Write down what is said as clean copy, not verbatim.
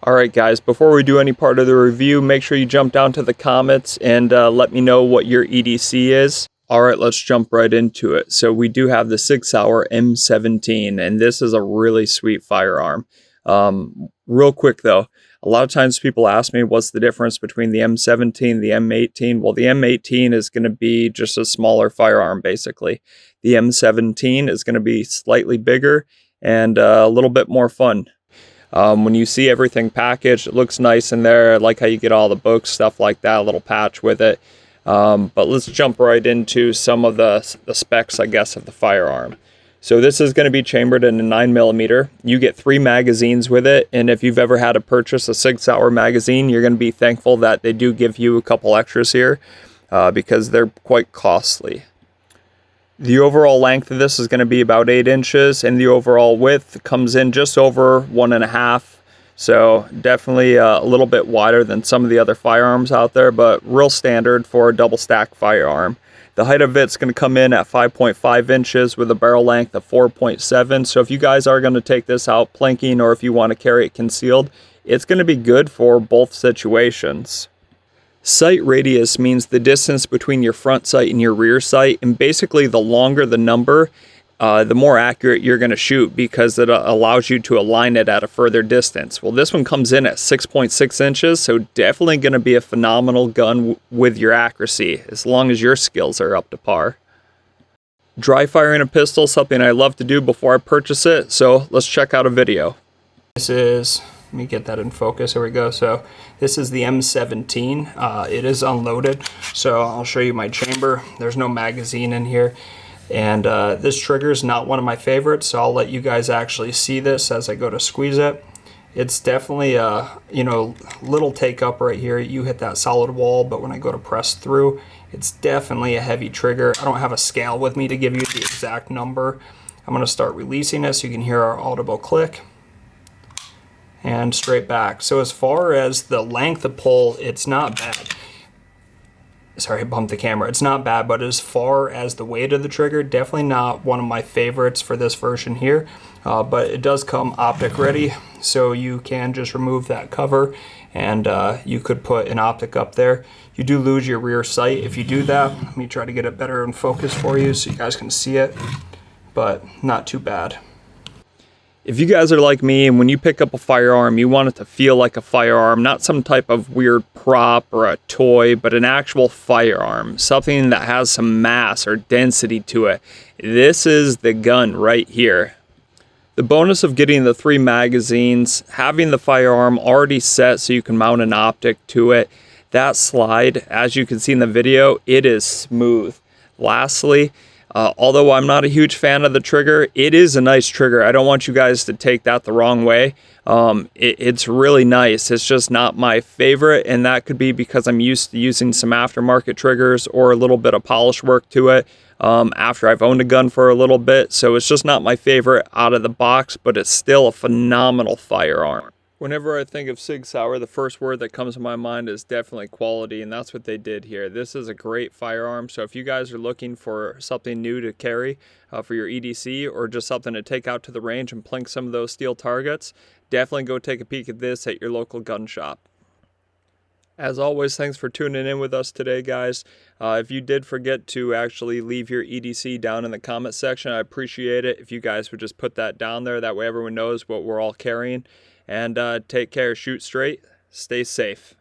Alright guys, before we do any part of the review, make sure you jump down to the comments and let me know what your EDC is. Alright, let's jump right into it. So we do have the Sig M17, and this is a really sweet firearm. Real quick though, a lot of times people ask me what's the difference between the M17 and the M18. Well, the M18 is going to be just a smaller firearm basically. The M17 is going to be slightly bigger and a little bit more fun. When you see everything packaged, it looks nice in there. I like how you get all the books, stuff like that, a little patch with it. But let's jump right into some of the specs, I guess, of the firearm. So this is going to be chambered in a 9mm. You get 3 magazines with it, and if you've ever had to purchase a Sig Sauer magazine, you're going to be thankful that they do give you a couple extras here because they're quite costly. The overall length of this is going to be about 8 inches, and the overall width comes in just over 1.5. So definitely a little bit wider than some of the other firearms out there, but real standard for a double stack firearm. The height of it's going to come in at 5.5 inches with a barrel length of 4.7. So if you guys are going to take this out plinking, or if you want to carry it concealed, it's going to be good for both situations. Sight radius means the distance between your front sight and your rear sight, and basically the longer the number, the more accurate you're going to shoot because it allows you to align it at a further distance. Well, this one comes in at 6.6 inches, so definitely going to be a phenomenal gun with your accuracy, as long as your skills are up to par. Dry firing a pistol, something I love to do before I purchase it, so let's check out a video. Let me get that in focus. Here we go. So this is the M17. It is unloaded. So I'll show you my chamber. There's no magazine in here. And this trigger is not one of my favorites. So I'll let you guys actually see this as I go to squeeze it. It's definitely a, little take up right here. You hit that solid wall, but when I go to press through, it's definitely a heavy trigger. I don't have a scale with me to give you the exact number. I'm going to start releasing this. You can hear our audible click. And straight back. So as far as the length of pull, it's not bad. Sorry, I bumped the camera. It's not bad, but as far as the weight of the trigger, definitely not one of my favorites for this version here. But it does come optic ready, so you can just remove that cover and you could put an optic up there. You do lose your rear sight if you do that. Let me try to get it better in focus for you so you guys can see it, but not too bad. If you guys are like me and when you pick up a firearm, you want it to feel like a firearm, not some type of weird prop or a toy, but an actual firearm, something that has some mass or density to it. This is the gun right here. The bonus of getting the 3 magazines, having the firearm already set so you can mount an optic to it, that slide, as you can see in the video, it is smooth. Lastly, although I'm not a huge fan of the trigger, it is a nice trigger. I don't want you guys to take that the wrong way. It's really nice. It's just not my favorite, and that could be because I'm used to using some aftermarket triggers or a little bit of polish work to it after I've owned a gun for a little bit. So it's just not my favorite out of the box, but it's still a phenomenal firearm. Whenever I think of Sig Sauer, the first word that comes to my mind is definitely quality, and that's what they did here. This is a great firearm, so if you guys are looking for something new to carry for your EDC or just something to take out to the range and plink some of those steel targets, definitely go take a peek at this at your local gun shop. As always, thanks for tuning in with us today, guys. If you did forget to actually leave your EDC down in the comment section, I appreciate it if you guys would just put that down there. That way everyone knows what we're all carrying. And take care, shoot straight, stay safe.